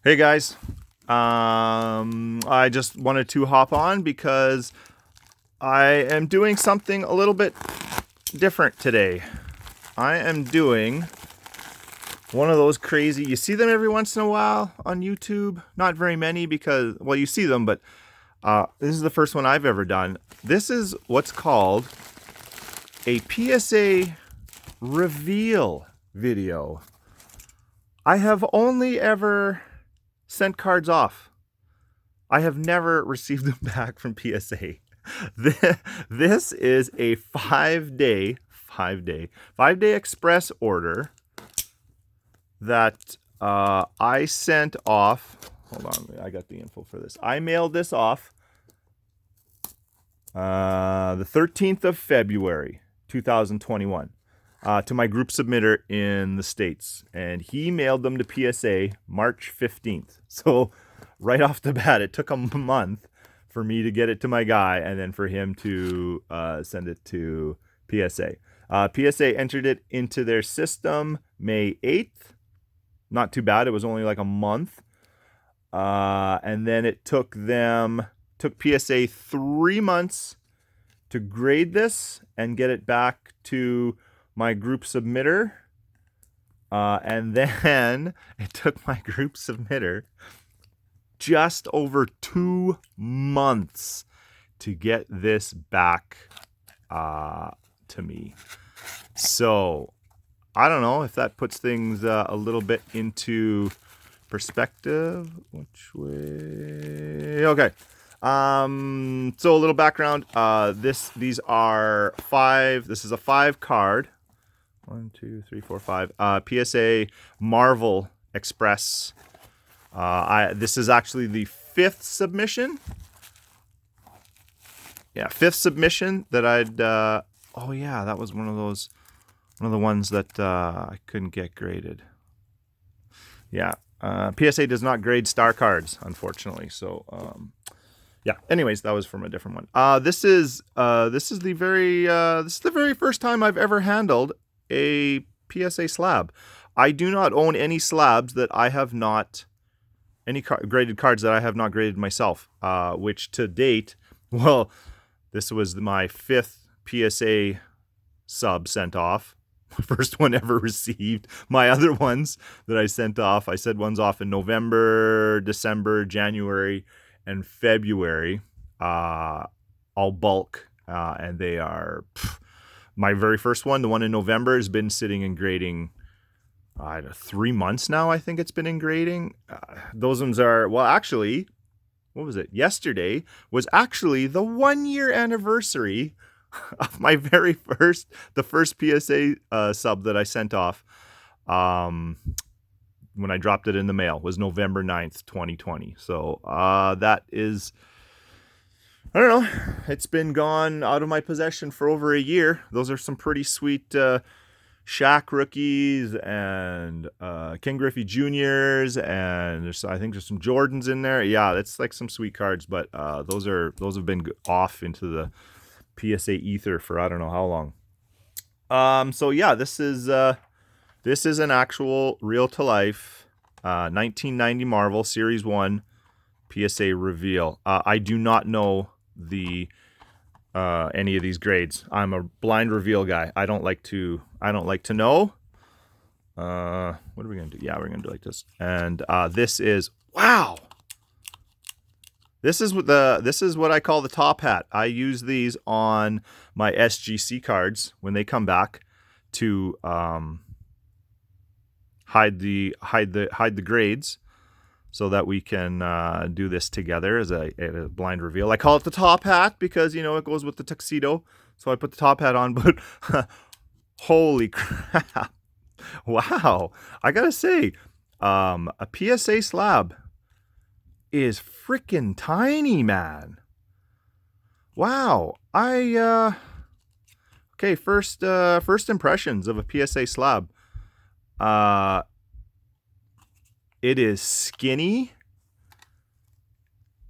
Hey guys, I just wanted to hop on because I am doing something a little bit different today. I am doing one of those crazy, you see them every once in a while on YouTube. Not very many because, well, you see them, but this is the first one I've ever done. This is what's called a PSA reveal video. I have only ever sent cards off. I have never received them back from PSA. This is a 5-day express order that I sent off. Hold on, I got the info for this. I mailed this off the 13th of February, 2021. To my group submitter in the States. And he mailed them to PSA March 15th. So right off the bat, it took a month for me to get it to my guy and then for him to send it to PSA. PSA entered it into their system May 8th. Not too bad. It was only like a month. And then it took PSA 3 months to grade this and get it back to my group submitter, and then it took my group submitter just over 2 months to get this back to me. So I don't know if that puts things a little bit into perspective. Which way? Okay. So a little background. These are 5. This is a 5 card. 1, 2, 3, 4, 5. PSA Marvel Express. This is actually the 5th submission. Yeah, 5th submission that I'd. Oh yeah, that was one of the ones that I couldn't get graded. Yeah, PSA does not grade star cards, unfortunately. So. Yeah. Anyways, that was from a different one. This is the very first time I've ever handled a PSA slab. I do not own any slabs that I have not graded cards that I have not graded myself. Which to date, well, this was my 5th PSA sub sent off. First one ever received. My other ones that I sent off, I sent ones off in November, December, January, and February, all bulk, and they are my very first one. The one in November has been sitting and grading 3 months now. I think it's been in grading. Those ones are, well, actually, what was it? Yesterday was actually the 1-year anniversary of my the first PSA sub that I sent off. When I dropped it in the mail was November 9th, 2020. So that is, I don't know, it's been gone out of my possession for over a year. Those are some pretty sweet Shaq rookies and Ken Griffey Juniors, and I think there's some Jordans in there. Yeah, that's like some sweet cards, but those have been off into the PSA ether for I don't know how long. So yeah, this is an actual real-to-life 1990 Marvel Series 1 PSA reveal. I do not know any of these grades. I'm a blind reveal guy. I don't like to know. What are we gonna do? Yeah, we're gonna do like this. And this is, wow. This is what I call the top hat. I use these on my SGC cards when they come back to hide the grades, so that we can do this together as a blind reveal. I call it the top hat because it goes with the tuxedo, so I put the top hat on. But holy crap! Wow, I gotta say, a PSA slab is freaking tiny, man. Wow, okay. First impressions of a PSA slab. It is skinny.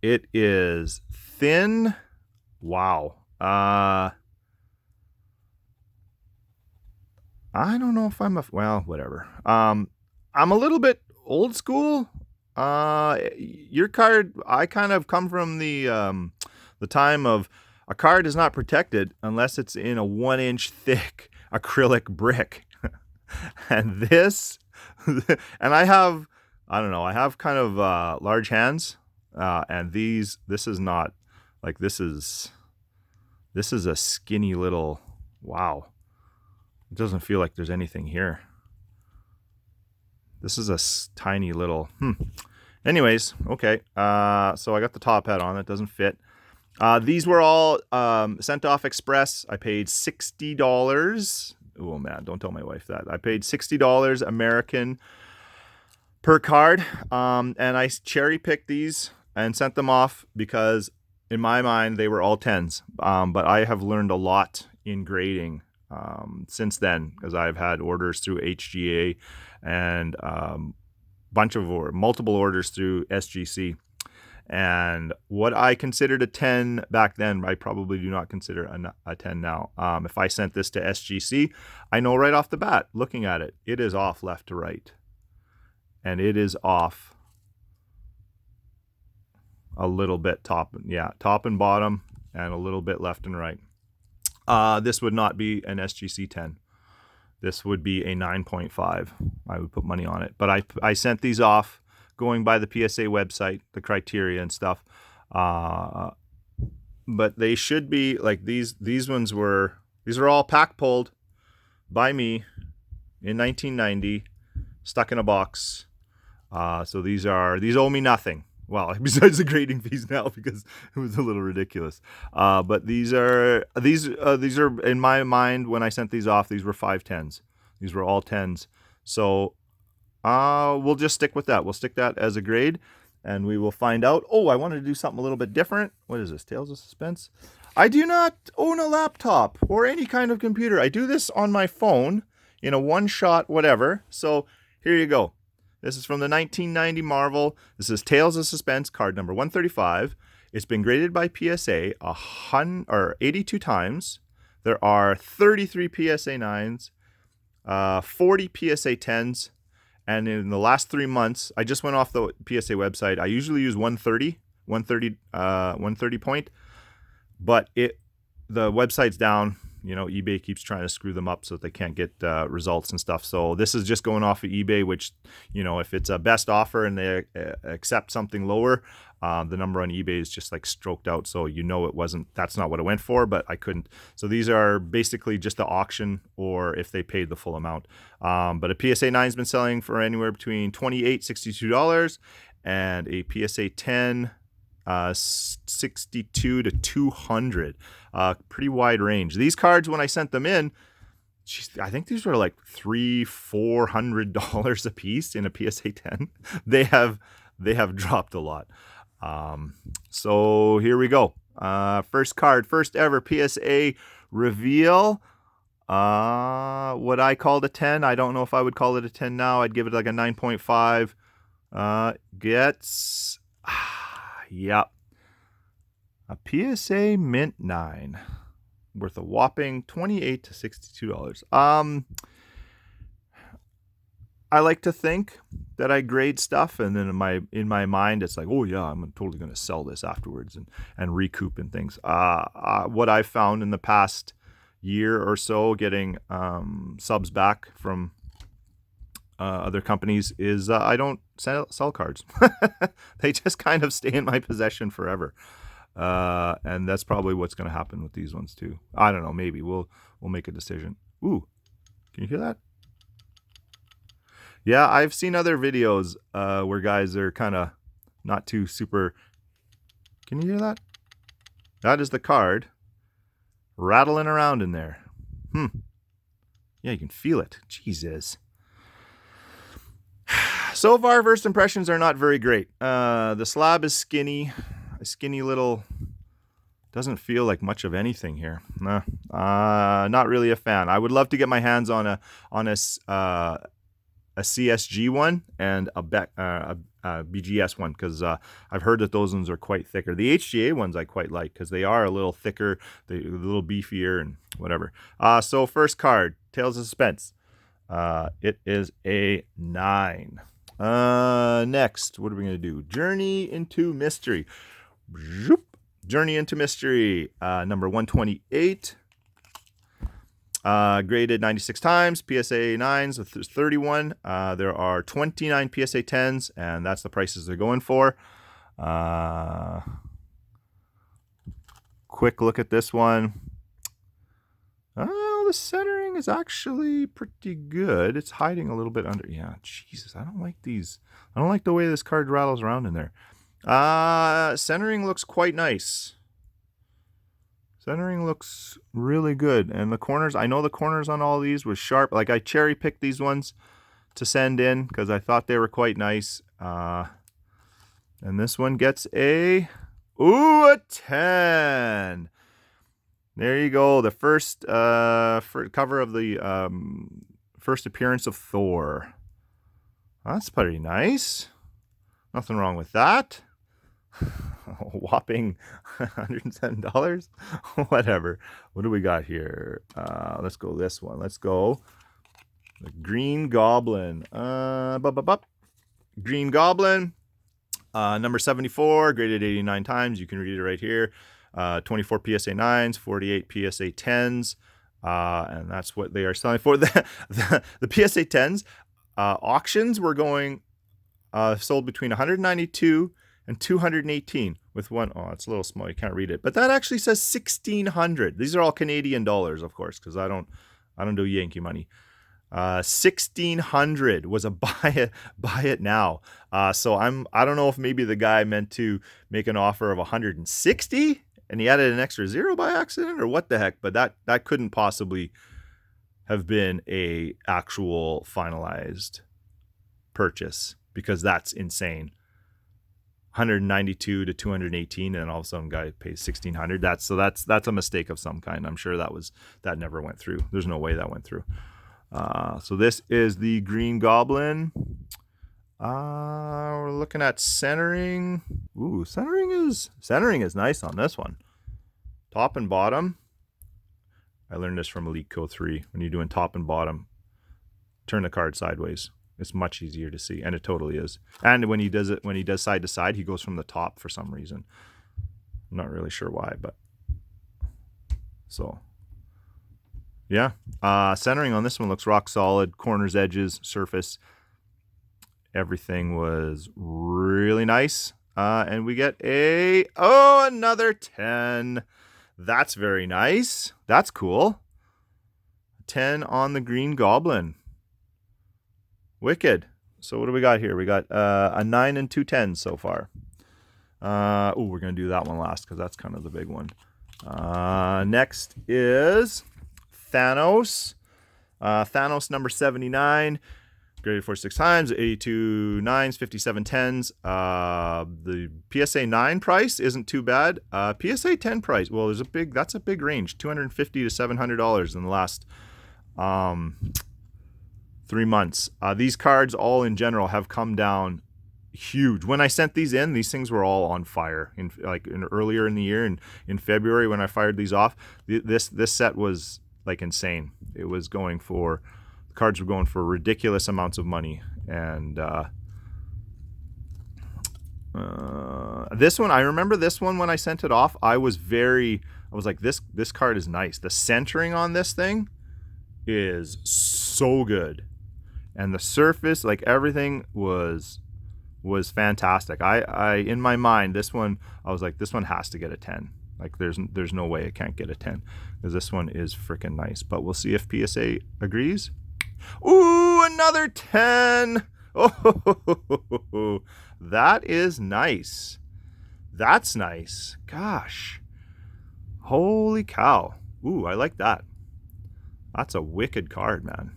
It is thin. Wow. I don't know if well, whatever. I'm a little bit old school Your card, I kind of come from the time of a card is not protected unless it's in a 1-inch thick acrylic brick. And this, and I have, I don't know, I have kind of large hands, and this is not, like, this is a skinny little, wow. It doesn't feel like there's anything here. This is a tiny little, Anyways, okay. So I got the top hat on. It doesn't fit. These were all sent off express. I paid $60. Oh, man, don't tell my wife that. I paid $60 American per card. And I cherry-picked these and sent them off because, in my mind, they were all 10s. But I have learned a lot in grading since then, because I've had orders through HGA and multiple orders through SGC. And what I considered a 10 back then, I probably do not consider a 10 now. If I sent this to SGC, I know right off the bat, looking at it, it is off left to right. And it is off a little bit top and bottom, and a little bit left and right. This would not be an SGC 10. This would be a 9.5. I would put money on it. But I sent these off going by the PSA website, the criteria and stuff. But they should be like these ones were, these are all pack pulled by me in 1990, stuck in a box. So these owe me nothing. Well, besides the grading fees now, because it was a little ridiculous. But these are in my mind, when I sent these off, these were 510s. These were all 10s. So we'll just stick with that. We'll stick that as a grade, and we will find out. Oh, I wanted to do something a little bit different. What is this? Tales of Suspense. I do not own a laptop or any kind of computer. I do this on my phone in a one-shot whatever. So here you go. This is from the 1990 Marvel. This is Tales of Suspense, card number 135. It's been graded by PSA 82 times. There are 33 PSA 9s, 40 PSA 10s, and in the last 3 months, I just went off the PSA website. I usually use 130 point, but the website's down. You know, eBay keeps trying to screw them up so that they can't get results and stuff. So this is just going off of eBay, which, you know, if it's a best offer and they accept something lower, the number on eBay is just like stroked out. So, you know, that's not what it went for, but I couldn't. So these are basically just the auction, or if they paid the full amount. But a PSA 9 has been selling for anywhere between $28, $62, and a PSA 10, 62 to 200. Pretty wide range. These cards, when I sent them in, I think these were like $300-$400 a piece in a PSA 10. They have dropped a lot. So here we go. First card, first ever PSA reveal. What I called a 10. I don't know if I would call it a 10 now. I'd give it like a 9.5. Yep. A PSA Mint 9 worth a whopping $28 to $62. I like to think that I grade stuff, and then in my mind it's like, oh yeah, I'm totally going to sell this afterwards and recoup and things. What I've found in the past year or so, getting subs back from other companies, is I don't sell cards. They just kind of stay in my possession forever. And that's probably what's going to happen with these ones too. I don't know. Maybe we'll make a decision. Ooh, can you hear that? Yeah, I've seen other videos where guys are kind of not too super. Can you hear that? That is the card rattling around in there. Yeah, you can feel it. Jesus. So far, first impressions are not very great. The slab is skinny. A skinny little, doesn't feel like much of anything here. Not really a fan. I would love to get my hands on a CSG one and a BGS one, because I've heard that those ones are quite thicker. The HGA ones I quite like because they are a little thicker, a little beefier and whatever. So first card, Tales of Suspense. It is a 9. Next, what are we going to do? Journey into Mystery. Zoop. Journey into Mystery, number 128. Graded 96 times, PSA 9s with 31. There are 29 PSA 10s, and that's the prices they're going for. Quick look at this one. Oh, the centering is actually pretty good. It's hiding a little bit under. Yeah, Jesus, I don't like these. I don't like the way this card rattles around in there. Centering looks quite nice. Centering looks really good. And the corners, I know the corners on all these was sharp. Like I cherry picked these ones to send in because I thought they were quite nice. And this one gets a 10. There you go. The first cover of the first appearance of Thor. That's pretty nice. Nothing wrong with that. Whopping $107. Whatever. What do we got here? Let's go this one. Let's go the Green Goblin. Green Goblin. Number 74, graded 89 times. You can read it right here. 24 PSA 9s, 48 PSA 10s. And that's what they are selling for. The PSA 10s auctions were going sold between 192 and 218 with one. Oh, it's a little small. You can't read it. But that actually says 1,600. These are all Canadian dollars, of course, because I don't do Yankee money. 1,600 was a buy it now. So I don't know if maybe the guy meant to make an offer of 160 and he added an extra zero by accident or what the heck, but that couldn't possibly have been a actual finalized purchase because that's insane. 192 to 218 and all of a sudden guy pays 1,600. That's a mistake of some kind. I'm sure that never went through. There's no way that went through. So this is the Green Goblin. We're looking at centering. Ooh, centering is nice on this one. Top and bottom. I learned this from Elite Co 3. When you're doing top and bottom, turn the card sideways. It's much easier to see, and it totally is. And when he does side to side, he goes from the top for some reason. I'm not really sure why, but so. Yeah, centering on this one looks rock solid. Corners, edges, surface, everything was really nice. And we get another 10. That's very nice. That's cool. 10 on the Green Goblin. Wicked. So what do we got here? We got a 9 and 2 10s so far. We're going to do that one last because that's kind of the big one. Next is Thanos. Thanos number 79, graded 46 times, 82 9s, 57 10s. The PSA 9 price isn't too bad. PSA 10 price, well, that's a big range, $250 to $700 in the last 3 months. These cards all in general have come down huge. When I sent these in, these things were all on fire. Earlier in the year, in February when I fired these off, this set was like insane. It was the cards were going for ridiculous amounts of money. And this one, I remember this one when I sent it off, I was like, this card is nice. The centering on this thing is so good. And the surface, like everything was fantastic. I in my mind, this one, I was like, this one has to get a 10. Like there's no way it can't get a 10 because this one is freaking nice. But we'll see if PSA agrees. Ooh, another 10. Oh, that is nice. That's nice. Gosh. Holy cow. Ooh, I like that. That's a wicked card, man.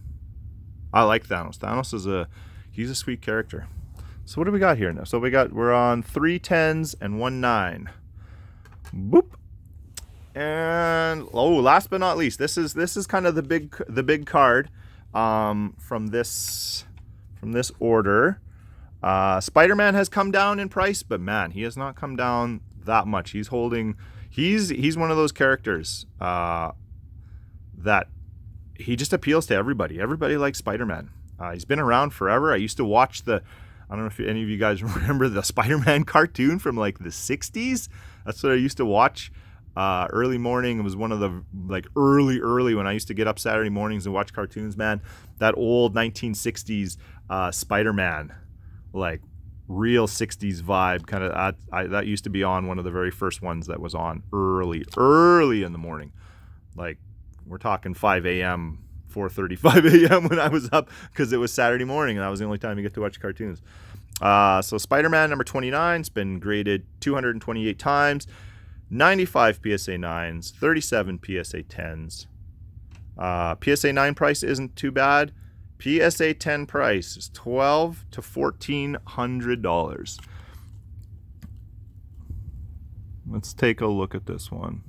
I like Thanos. Thanos he's a sweet character. So what do we got here now? So we're on 3 10s and 1 9. Boop. And last but not least, this is kind of the big card from this order. Spider-Man has come down in price, but man, he has not come down that much. He's one of those characters that he just appeals to everybody. Everybody likes Spider-Man. He's been around forever. I used to watch the I don't know if any of you guys remember the Spider-Man cartoon from like the 60s. That's what I used to watch early morning. It was one of the like early when I used to get up Saturday mornings and watch cartoons, man. That old 1960s Spider-Man, like real 60s vibe kind of. That used to be on one of the very first ones that was on early in the morning. Like we're talking 5 a.m., 4:35 a.m. when I was up because it was Saturday morning and that was the only time you get to watch cartoons. So Spider-Man number 29 has been graded 228 times, 95 PSA 9s, 37 PSA 10s. PSA 9 price isn't too bad. PSA 10 price is $1,200 to $1,400. Let's take a look at this one.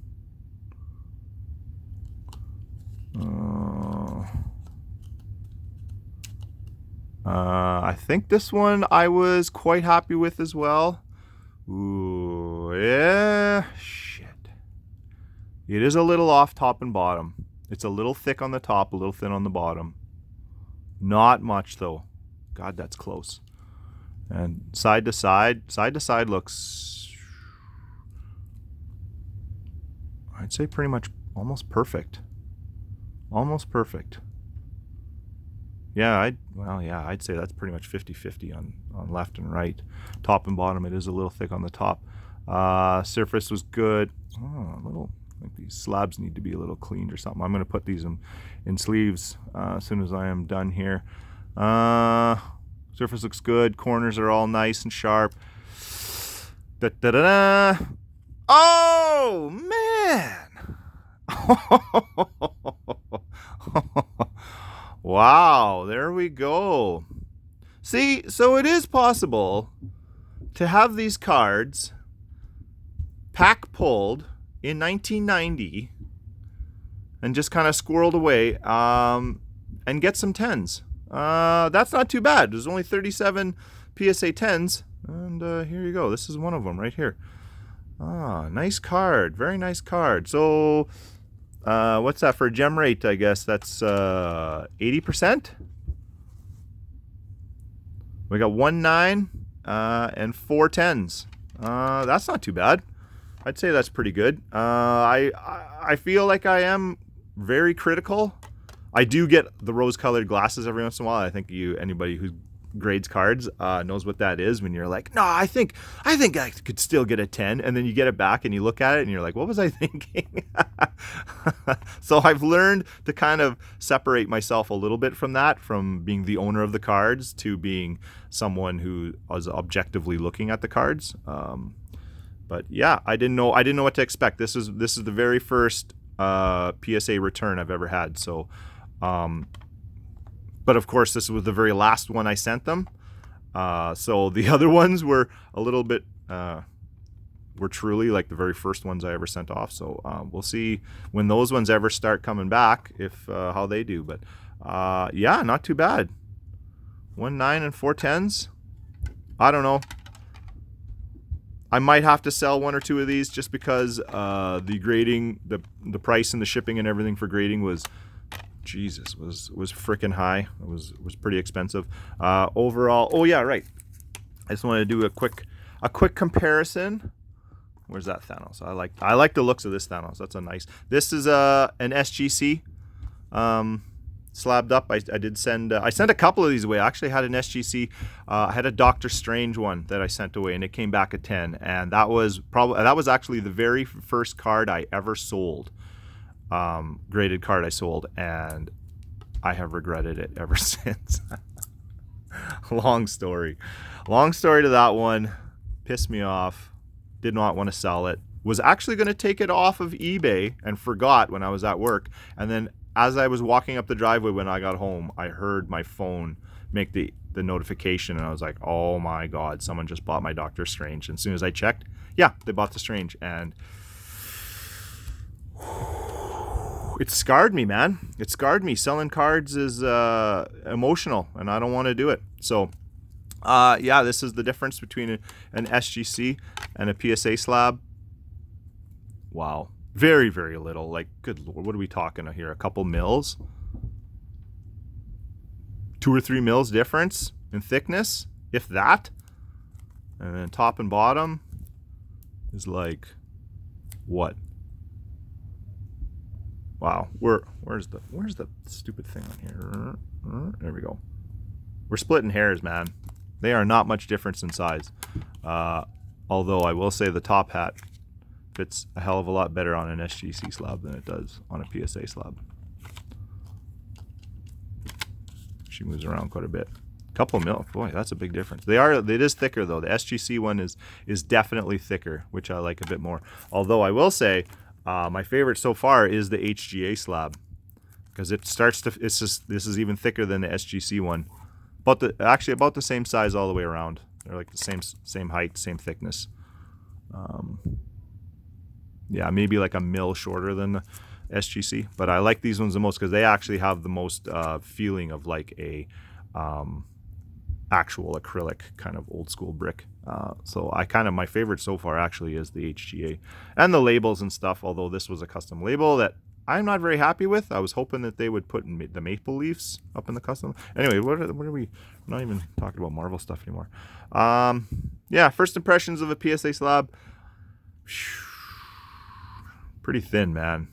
I think this one I was quite happy with as well. Ooh, yeah, shit. It is a little off top and bottom. It's a little thick on the top, a little thin on the bottom. Not much though. God, that's close. And side to side looks, I'd say pretty much almost perfect. Almost perfect. Yeah, I'd say that's pretty much 50-50 on left and right. Top and bottom, it is a little thick on the top. Surface was good. Oh, a little, like these slabs need to be a little cleaned or something. I'm going to put these in sleeves as soon as I am done here. Surface looks good. Corners are all nice and sharp. Da-da-da-da. Oh, man! Wow, there we go. See, so it is possible to have these cards pack pulled in 1990 and just kind of squirreled away and get some 10s. That's not too bad. There's only 37 PSA 10s, and here you go. This is one of them right here. Nice card. Very nice card. So what's that for a gem rate? I guess that's 80%. We got 1.9 and 4 10s. That's not too bad. I'd say that's pretty good. I feel like I am very critical. I do get the rose-colored glasses every once in a while. I think anybody who grades cards knows what that is. When you're like, no, I think I could still get a 10, and then you get it back and you look at it and you're like, what was I thinking? So I've learned to kind of separate myself a little bit from that, from being the owner of the cards to being someone who was objectively looking at the cards. But yeah, I didn't know what to expect. This is the very first PSA return I've ever had. So but of course, this was the very last one I sent them. So the other ones were a little bit, were truly like the very first ones I ever sent off. So we'll see when those ones ever start coming back, if how they do. But yeah, not too bad. 1.9 and 4 10s. I don't know. I might have to sell one or two of these just because the grading, the price and the shipping and everything for grading was, Jesus, was freaking high. It was pretty expensive. Overall, oh yeah, right. I just wanted to do a quick comparison. Where's that Thanos? I like the looks of this Thanos. That's a nice. This is an SGC slabbed up. I did send. I sent a couple of these away. I actually had an SGC. I had a Doctor Strange one that I sent away, and it came back at 10. And that was actually the very first card I ever sold. Graded card I sold, and I have regretted it ever since. Long story to that one. Pissed me off. Did not want to sell it. Was actually going to take it off of eBay and forgot when I was at work. And then as I was walking up the driveway when I got home, I heard my phone make the notification, and I was like, oh my God, someone just bought my Doctor Strange. And as soon as I checked, yeah, they bought the Strange. And it scarred me, man. It scarred me. Selling cards is emotional, and I don't want to do it. So, yeah, this is the difference between an SGC and a PSA slab. Wow. Very, very little. Like, good Lord, what are we talking here? A couple mils? 2 or 3 mils difference in thickness? if that. And then top and bottom is like, what? Wow, where's the stupid thing on here? There we go. We're splitting hairs, man. They are not much difference in size. Although I will say the top hat fits a hell of a lot better on an SGC slab than it does on a PSA slab. She moves around quite a bit. Couple mil, boy, that's a big difference. It is thicker though. The SGC one is definitely thicker, which I like a bit more. Although I will say, my favorite so far is the HGA slab, because this is even thicker than the SGC one. Actually about the same size all the way around. They're like the same height, same thickness. Yeah, maybe like a mil shorter than the SGC, but I like these ones the most because they actually have the most feeling of like a actual acrylic kind of old school brick. So my favorite so far actually is the HGA, and the labels and stuff, although this was a custom label that I'm not very happy with. I was hoping that they would put the maple leaves up in the custom. Anyway, what are we? We're not even talking about Marvel stuff anymore. Yeah, first impressions of a PSA slab. Pretty thin, man.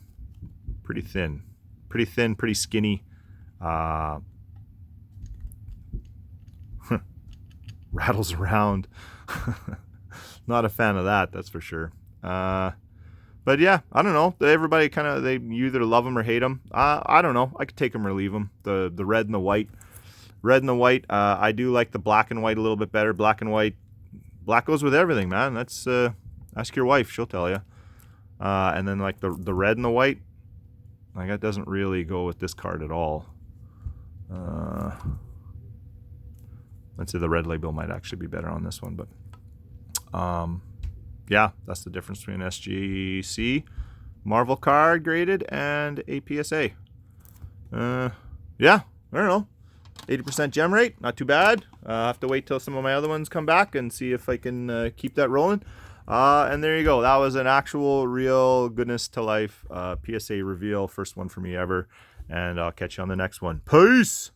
Pretty thin, pretty skinny. Rattles around. Not a fan of that, that's for sure. But yeah, I don't know. Everybody you either love them or hate them. I don't know. I could take them or leave them. The red and the white. Red and the white. I do like the black and white a little bit better. Black and white. Black goes with everything, man. That's ask your wife, she'll tell you. And then like the red and the white, like that doesn't really go with this card at all. Let's say the red label might actually be better on this one, but yeah, that's the difference between SGC Marvel card graded and a PSA. Yeah, I don't know. 80% gem rate, not too bad. I'll have to wait till some of my other ones come back and see if I can keep that rolling. And there you go. That was an actual, real, goodness to life PSA reveal. First one for me ever. And I'll catch you on the next one. Peace!